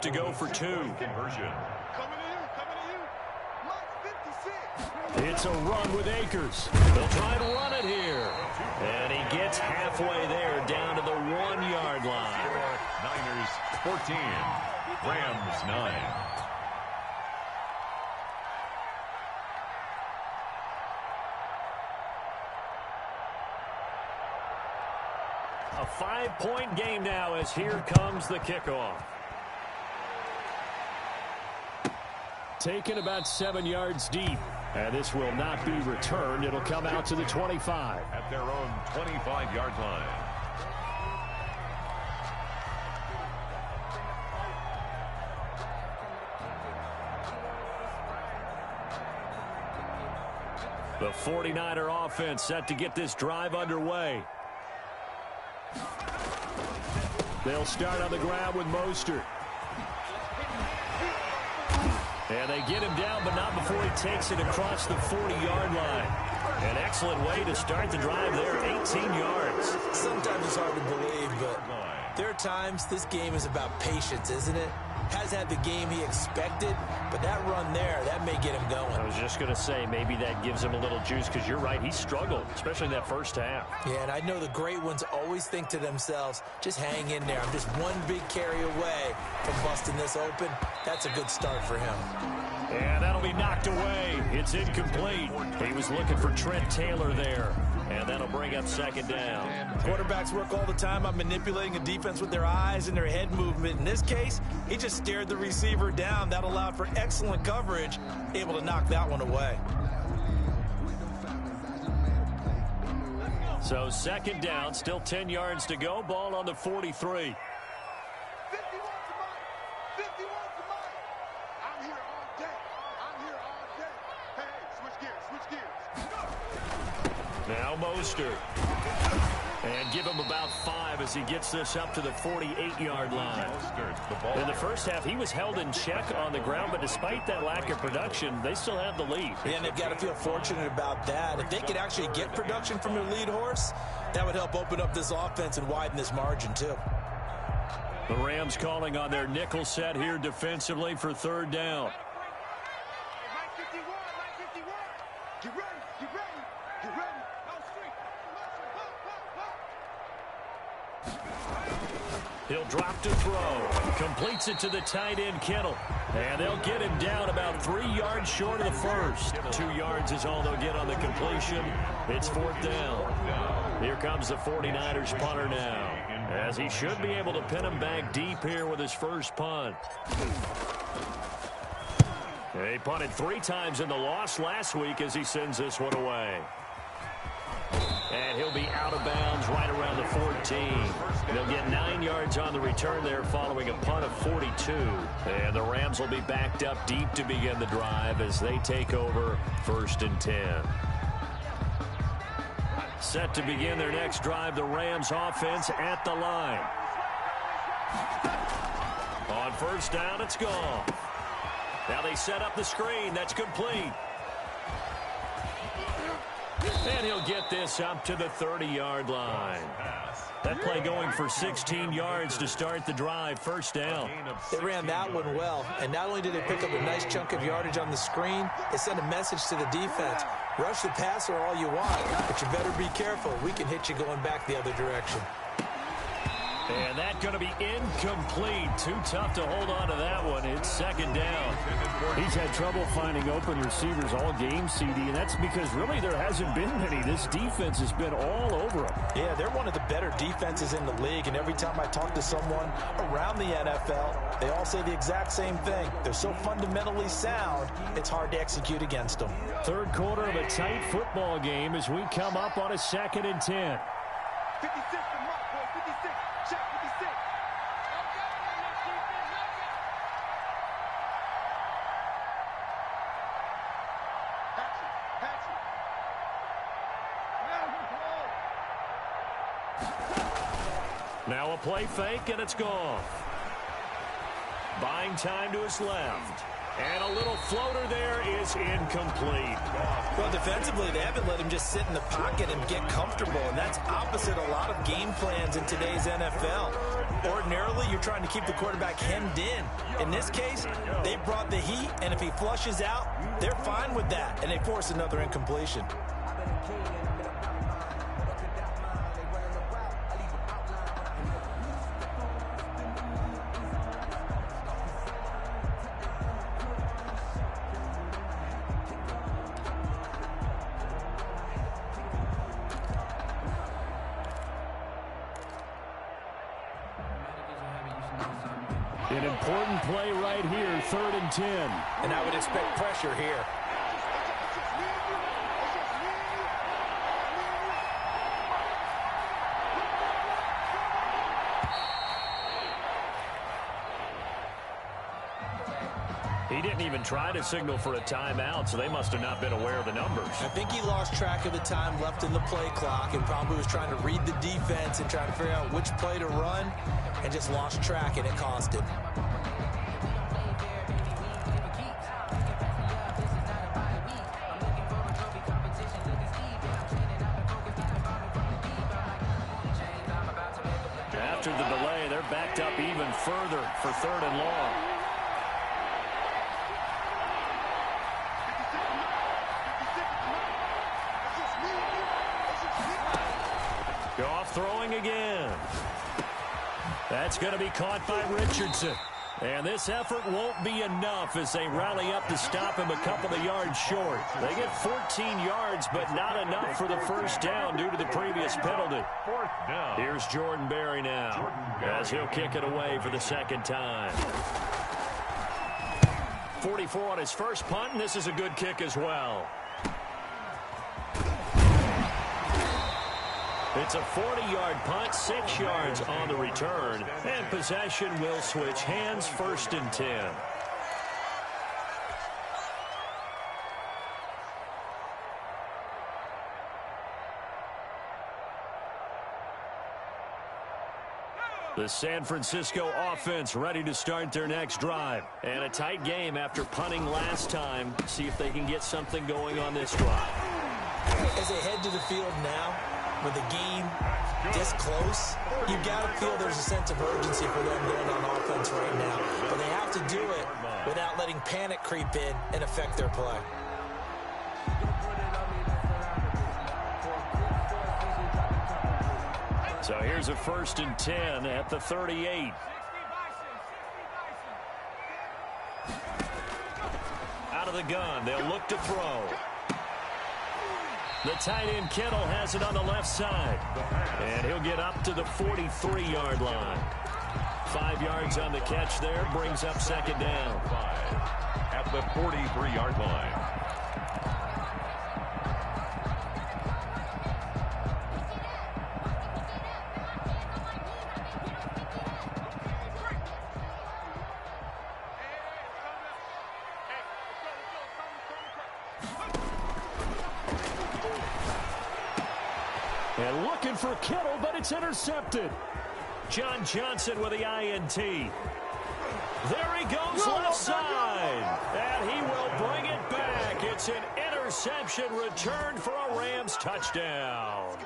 to go for two. Conversion. It's a run with Akers. They'll try to run it here. And he gets halfway there, down to the 1-yard line. Niners 14, Rams 9. A 5-point game now as here comes the kickoff. Taken about 7 yards deep. And this will not be returned. It'll come out to the 25. At their own 25-yard line. The 49er offense set to get this drive underway. They'll start on the ground with Mostert. And they get him down, but not before he takes it across the 40-yard line. An excellent way to start the drive there, 18 yards. Sometimes it's hard to believe, but there are times this game is about patience, isn't it? Has had the game he expected, but that run there, that may get him going. I was just going to say, maybe that gives him a little juice, because you're right, he struggled, especially in that first half. Yeah, and I know the great ones always think to themselves, just hang in there. I'm just one big carry away from busting this open. That's a good start for him. And that'll be knocked away. It's incomplete. He was looking for Trent Taylor there. And that'll bring up second down. Quarterbacks work all the time on manipulating a defense with their eyes and their head movement. In this case, he just stared the receiver down. That allowed for excellent coverage, able to knock that one away. So second down, still 10 yards to go. Ball on the 43. Now Mostert. And give him about 5 as he gets this up to the 48-yard line. In the first half, he was held in check on the ground, but despite that lack of production, they still have the lead. Yeah, and they've got to feel fortunate about that. If they could actually get production from their lead horse, that would help open up this offense and widen this margin, too. The Rams calling on their nickel set here defensively for third down. Get ready, get ready, get ready. He'll drop to throw. Completes it to the tight end, Kittle. And they'll get him down about 3 yards short of the first. 2 yards is all they'll get on the completion. It's fourth down. Here comes the 49ers punter now, as he should be able to pin him back deep here with his first punt. He punted 3 times in the loss last week as he sends this one away. And he'll be out of bounds right around the 14. They'll get 9 yards on the return there following a punt of 42. And the Rams will be backed up deep to begin the drive as they take over first and 10. Set to begin their next drive, the Rams offense at the line. On first down, it's gone. Now they set up the screen. That's complete. And he'll get this up to the 30-yard line. That play going for 16 yards to start the drive. First down. They ran that one well, and not only did they pick up a nice chunk of yardage on the screen, they sent a message to the defense. Rush the passer all you want, but you better be careful. We can hit you going back the other direction. And that's going to be incomplete. Too tough to hold on to that one. It's second down. He's had trouble finding open receivers all game, CD, and that's because really there hasn't been many. This defense has been all over him. Yeah, they're one of the better defenses in the league, and every time I talk to someone around the NFL, they all say the exact same thing. They're so fundamentally sound, it's hard to execute against them. Third quarter of a tight football game as we come up on a 2nd and 10. 56 to mark, boy, 56. Check 56. Now a play fake, and it's gone. Buying time to his left. And a little floater there is incomplete. Well, defensively, they haven't let him just sit in the pocket and get comfortable, and that's opposite a lot of game plans in today's NFL. Ordinarily, you're trying to keep the quarterback hemmed in. In this case, they brought the heat, and if he flushes out, they're fine with that, and they force another incompletion. An important play right here, 3rd and 10. And I would expect pressure here. He didn't even try to signal for a timeout, so they must have not been aware of the numbers. I think he lost track of the time left in the play clock and probably was trying to read the defense and trying to figure out which play to run and just lost track, and it cost him. After the delay, they're backed up even further for 3rd and long. Goff throwing again. That's going to be caught by Richardson. And this effort won't be enough as they rally up to stop him a couple of yards short. They get 14 yards, but not enough for the first down due to the previous penalty. 4th down. Here's Jordan Berry now as he'll kick it away for the second time. 44 on his first punt, and this is a good kick as well. It's a 40-yard punt, 6 yards on the return, and possession will switch hands, 1st and 10. The San Francisco offense ready to start their next drive. And a tight game after punting last time. See if they can get something going on this drive. As they head to the field now, with the game this close, you've got to feel there's a sense of urgency for them going on offense right now. But they have to do it without letting panic creep in and affect their play. So here's a 1st and 10 at the 38. Out of the gun, they'll look to throw. The tight end Kittle has it on the left side. And he'll get up to the 43-yard line. 5 yards on the catch there, brings up 2nd down. 5 at the 43-yard line. And looking for Kittle, but it's intercepted. John Johnson with the INT. There he goes left side. And he will bring it back. It's an interception returned for a Rams touchdown.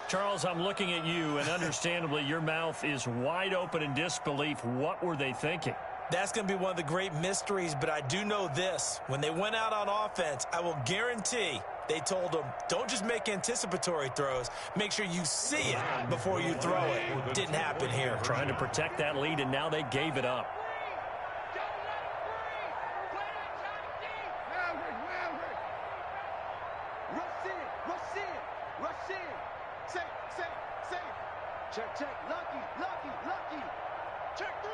Charles, I'm looking at you, and understandably, your mouth is wide open in disbelief. What were they thinking? That's going to be one of the great mysteries, but I do know this. When they went out on offense, I will guarantee they told them, don't just make anticipatory throws. Make sure you see it before you throw it. Didn't happen here. Trying to protect that lead, and now they gave it up. Check, check, lucky. Check three.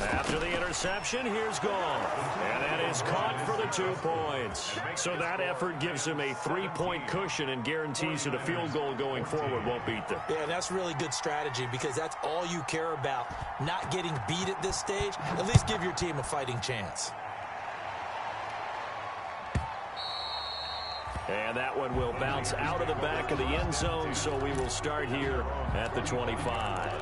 After the interception, here's Gall. And that is caught for the 2 points. So that effort gives him a 3-point cushion and guarantees that a field goal going forward won't beat them. Yeah, that's really good strategy because that's all you care about. Not getting beat at this stage. At least give your team a fighting chance. And that one will bounce out of the back of the end zone, so we will start here at the 25.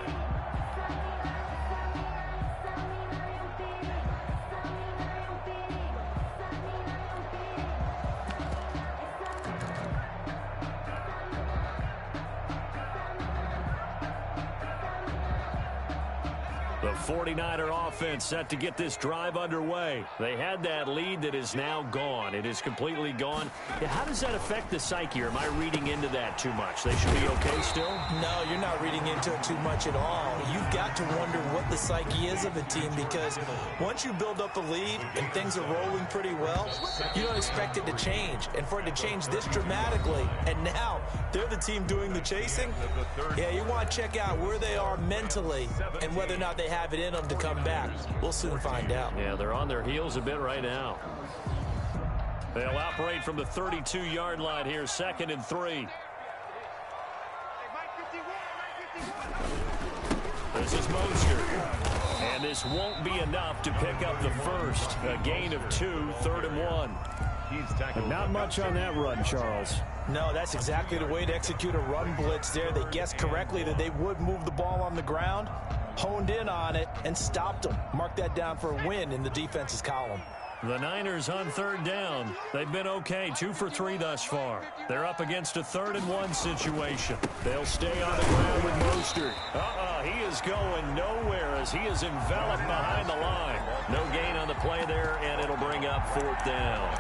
The 49er offense set to get this drive underway. They had that lead that is now gone. It is completely gone. Yeah, how does that affect the psyche? Or am I reading into that too much? They should be okay still? No, you're not reading into it too much at all. You've got to wonder what the psyche is of a team, because once you build up a lead and things are rolling pretty well, you don't expect it to change. And for it to change this dramatically, and now they're the team doing the chasing, yeah, you want to check out where they are mentally and whether or not they have it in them to come back. We'll soon find out. Yeah, they're on their heels a bit right now. They'll operate from the 32-yard line here, 2nd and 3. This is Mostert. And this won't be enough to pick up the first. A gain of 2, 3rd and 1. But not much on that run, Charles. No, that's exactly the way to execute a run blitz there. They guessed correctly that they would move the ball on the ground, honed in on it, and stopped them. Mark that down for a win in the defense's column. The Niners on 3rd down. They've been okay, 2 for 3 thus far. They're up against a 3rd and 1 situation. They'll stay on the ground with Mostert. He is going nowhere as he is enveloped behind the line. No gain on the play there, and it'll bring up 4th down.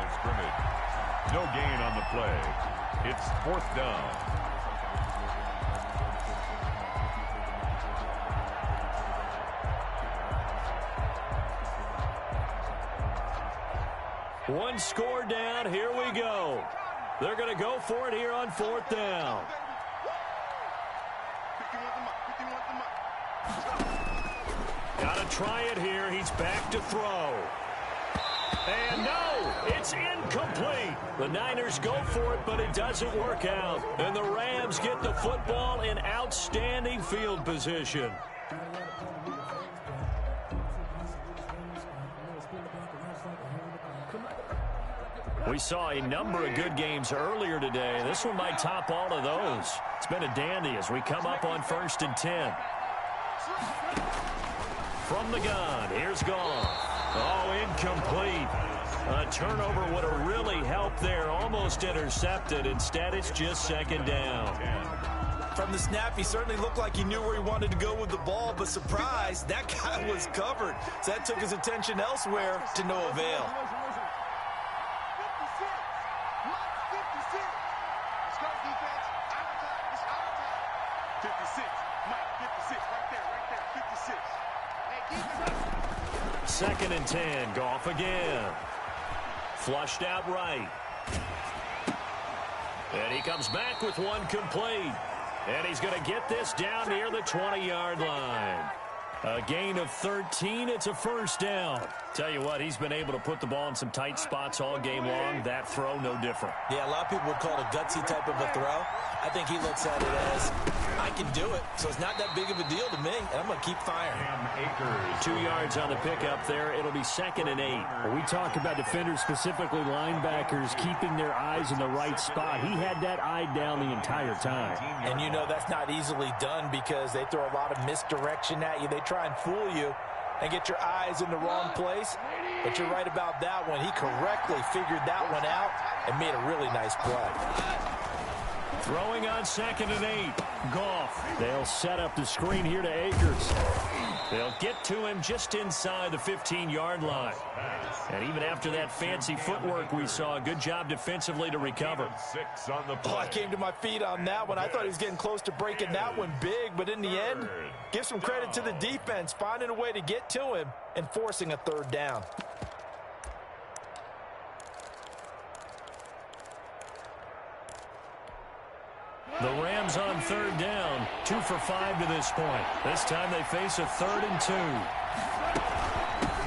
No gain on the play. It's 4th down. One score down. Here we go. They're going to go for it here on 4th down. Got to try it here. He's back to throw. And no, it's incomplete. The Niners go for it, but it doesn't work out. And the Rams get the football in outstanding field position. We saw a number of good games earlier today. This one might top all of those. It's been a dandy as we come up on 1st and 10. From the gun, here's Goff. Oh, incomplete. A turnover would have really helped there. Almost intercepted. Instead, it's just 2nd down. From the snap, he certainly looked like he knew where he wanted to go with the ball, but surprise, that guy was covered. So that took his attention elsewhere to no avail. Second and 10. Goff again. Flushed out right. And he comes back with one complete. And he's going to get this down near the 20-yard line. A gain of 13. It's a 1st down. Tell you what, he's been able to put the ball in some tight spots all game long. That throw, no different. Yeah, a lot of people would call it a gutsy type of a throw. I think he looks at it as, I can do it, so it's not that big of a deal to me, and I'm going to keep firing. 2 yards on the pickup there. It'll be 2nd and 8. We talk about defenders, specifically linebackers, keeping their eyes in the right spot. He had that eye down the entire time. And you know that's not easily done because they throw a lot of misdirection at you. They try and fool you and get your eyes in the wrong place. But you're right about that one. He correctly figured that one out and made a really nice play. Throwing on 2nd and 8. Goff. They'll set up the screen here to Akers. They'll get to him just inside the 15-yard line. And even after that fancy footwork we saw, a good job defensively to recover. 6 on the play. Oh, I came to my feet on that one. I thought he was getting close to breaking that one big, but in the end, give some credit to the defense, finding a way to get to him and forcing a 3rd down. The Rams on 3rd down, 2 for 5 to this point. This time they face a 3rd and 2.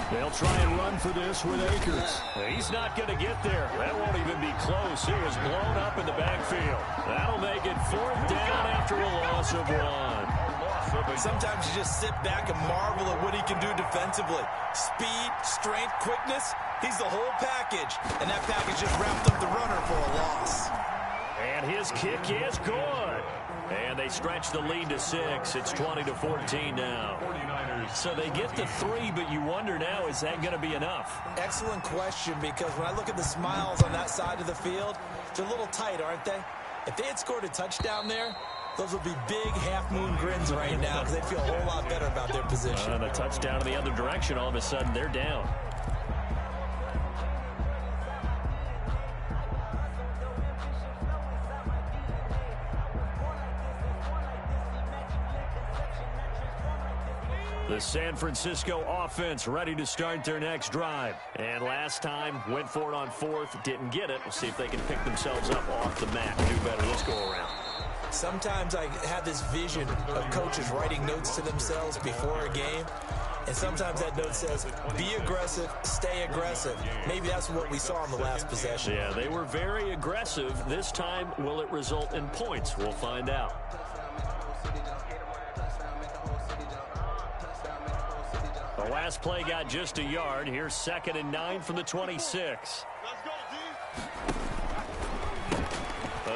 They'll try and run for this with Akers. He's not going to get there. That won't even be close. He was blown up in the backfield. That'll make it 4th down after a loss of 1. Loss of Sometimes you just sit back and marvel at what he can do defensively. Speed, strength, quickness, he's the whole package. And that package just wrapped up the runner for a loss. And his kick is good. And they stretch the lead to 6. It's 20-14 now. So they get to 3, but you wonder now, is that going to be enough? Excellent question, because when I look at the smiles on that side of the field, they're a little tight, aren't they? If they had scored a touchdown there, those would be big half-moon grins right now because they'd feel a whole lot better about their position. And a touchdown in the other direction, all of a sudden they're down. The San Francisco offense ready to start their next drive. And last time, went for it on 4th, didn't get it. We'll see if they can pick themselves up off the mat and do better this go-around. Sometimes I have this vision of coaches writing notes to themselves before a game. And sometimes that note says, be aggressive, stay aggressive. Maybe that's what we saw in the last possession. Yeah, they were very aggressive. This time, will it result in points? We'll find out. The last play got just a yard. Here's 2nd and 9 from the 26.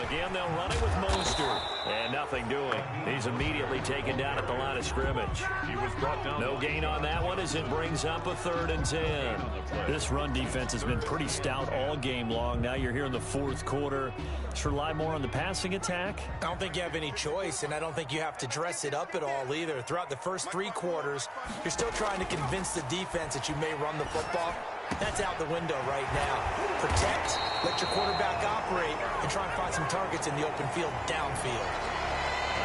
Again, they'll run it with Mostert. And nothing doing. He's immediately taken down at the line of scrimmage. He was brought down. No gain on that one as it brings up a 3rd and 10. This run defense has been pretty stout all game long. Now you're here in the 4th quarter. Just rely more on the passing attack. I don't think you have any choice, and I don't think you have to dress it up at all either. Throughout the first 3 quarters, you're still trying to convince the defense that you may run the football. That's out the window right now. Protect, let your quarterback operate, and try and find some targets in the open field downfield.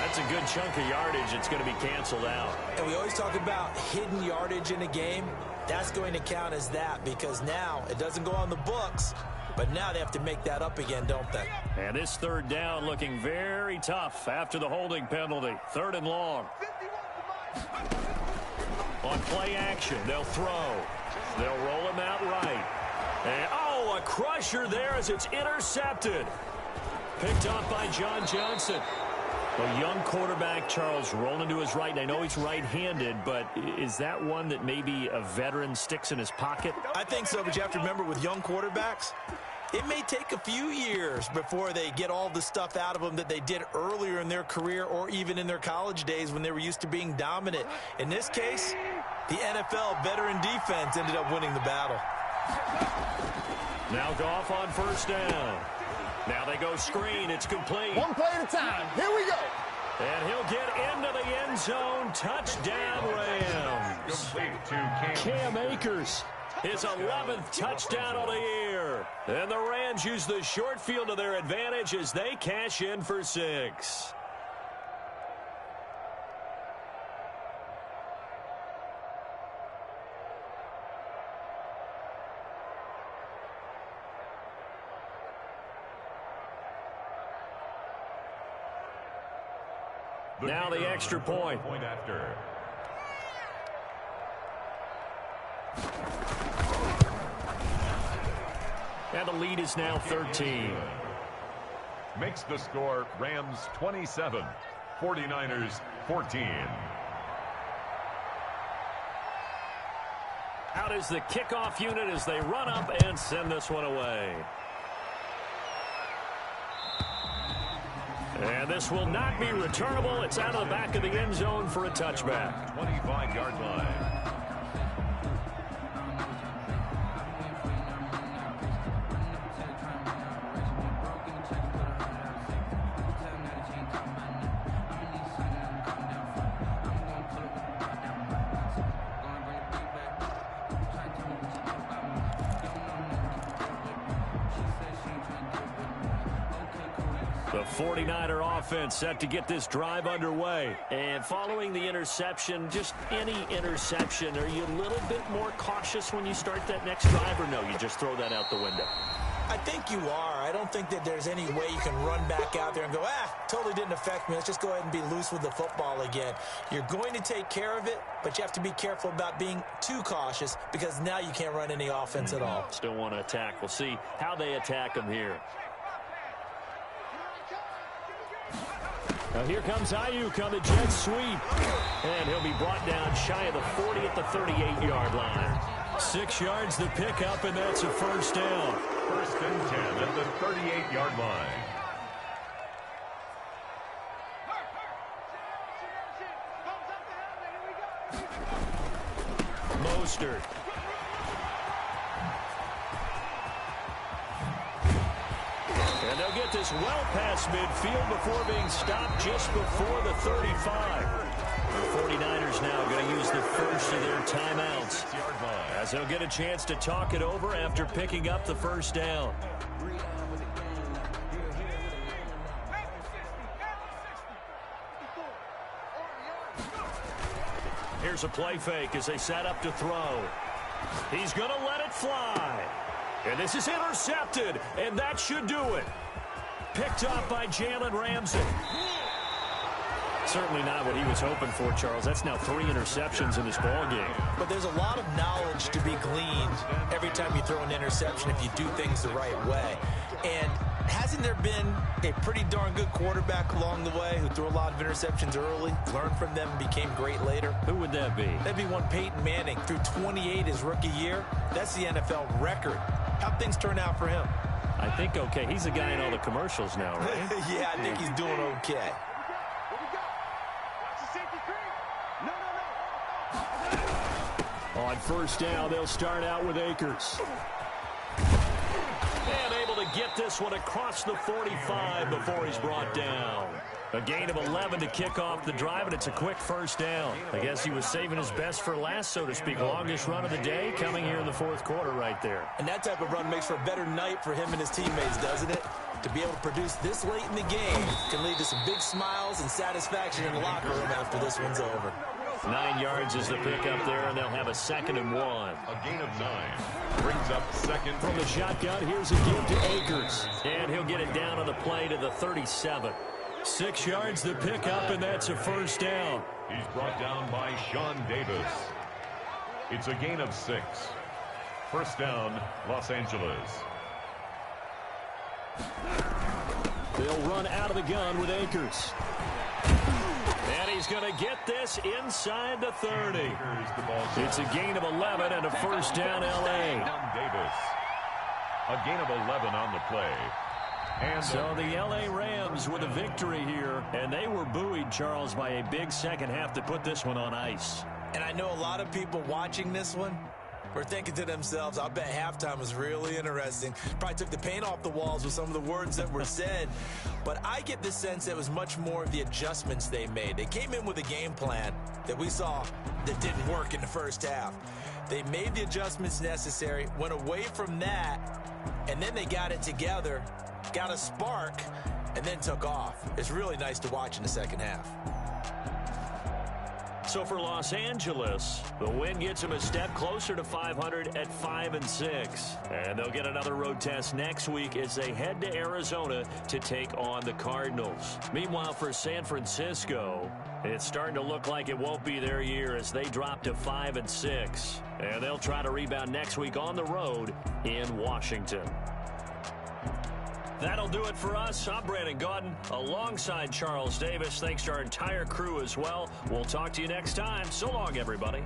That's a good chunk of yardage. It's going to be canceled out. And we always talk about hidden yardage in a game. That's going to count as that because now it doesn't go on the books, but now they have to make that up again, don't they? And this 3rd down looking very tough after the holding penalty. 3rd and long. On play action, they'll throw. They'll roll him out right. And, oh, a crusher there as it's intercepted. Picked off by John Johnson. A young quarterback, Charles, rolling to his right. I know he's right-handed, but is that one that maybe a veteran sticks in his pocket? I think so, but you have to remember with young quarterbacks, it may take a few years before they get all the stuff out of them that they did earlier in their career or even in their college days when they were used to being dominant. In this case, the NFL veteran defense ended up winning the battle. Now Goff on 1st down. Now they go screen. It's complete. One play at a time. Here we go. And he'll get into the end zone. Touchdown, Rams. Complete to Cam Akers. His 11th touchdown of the year. And the Rams use the short field to their advantage as they cash in for 6. Now the extra point. Point after. And the lead is now 13. Makes the score Rams 27, 49ers 14. Out is the kickoff unit as they run up and send this one away. And this will not be returnable. It's out of the back of the end zone for a touchback. 25-yard line. The 49er offense set to get this drive underway. And following the interception, just any interception, are you a little bit more cautious when you start that next drive, or no, you just throw that out the window? I think you are. I don't think that there's any way you can run back out there and go, totally didn't affect me. Let's just go ahead and be loose with the football again. You're going to take care of it, but you have to be careful about being too cautious because now you can't run any offense at all. Still want to attack. We'll see how they attack them here. Now here comes Ayuk on the jet sweep. And he'll be brought down shy of the 40 at the 38-yard line. 6 yards the pickup, and that's a first down. First and 10 at the 38-yard line. Mostert. And they'll get this well past midfield before being stopped just before the 35. The 49ers now going to use the first of their timeouts as they'll get a chance to talk it over after picking up the first down. Here's a play fake as they set up to throw. He's going to let it fly. And this is intercepted, and that should do it. Picked up by Jalen Ramsey. Certainly not what he was hoping for, Charles. That's now 3 interceptions in this ballgame. But there's a lot of knowledge to be gleaned every time you throw an interception if you do things the right way. And hasn't there been a pretty darn good quarterback along the way who threw a lot of interceptions early, learned from them, and became great later? Who would that be? That'd be one Peyton Manning. Threw 28 his rookie year. That's the NFL record. How'd things turn out for him? I think okay. He's the guy in all the commercials now, right? Yeah, I think he's doing okay. On first down, they'll start out with Akers. And able to get this one across the 45 before he's brought down. A gain of 11 to kick off the drive, and it's a quick first down. I guess he was saving his best for last, so to speak. Longest run of the day coming here in the fourth quarter right there. And that type of run makes for a better night for him and his teammates, doesn't it? To be able to produce this late in the game can lead to some big smiles and satisfaction in the locker room after this one's over. 9 yards is the pickup there, and they'll have a 2nd and 1. A gain of 9 brings up second. From the shotgun, here's a give to Akers. And he'll get it down on the play to the 37. 6 yards the pickup, and that's a first down. He's brought down by Sean Davis. It's a gain of 6. First down, Los Angeles. They'll run out of the gun with Akers. And he's going to get this inside the 30. It's a gain of 11 and a first down, L.A. Davis. A gain of 11 on the play. And so the L.A. Rams with a victory here, and they were buoyed, Charles, by a big second half to put this one on ice. And I know a lot of people watching this one were thinking to themselves, I bet halftime was really interesting. Probably took the paint off the walls with some of the words that were said. But I get the sense that it was much more of the adjustments they made. They came in with a game plan that we saw that didn't work in the first half. They made the adjustments necessary, went away from that, and then they got it together, got a spark, and then took off. It's really nice to watch in the second half. So for Los Angeles, the win gets them a step closer to 500 at 5-6. And they'll get another road test next week as they head to Arizona to take on the Cardinals. Meanwhile, for San Francisco, it's starting to look like it won't be their year as they drop to 5-6. And they'll try to rebound next week on the road in Washington. That'll do it for us. I'm Brandon Gaudin alongside Charles Davis. Thanks to our entire crew as well. We'll talk to you next time. So long, everybody.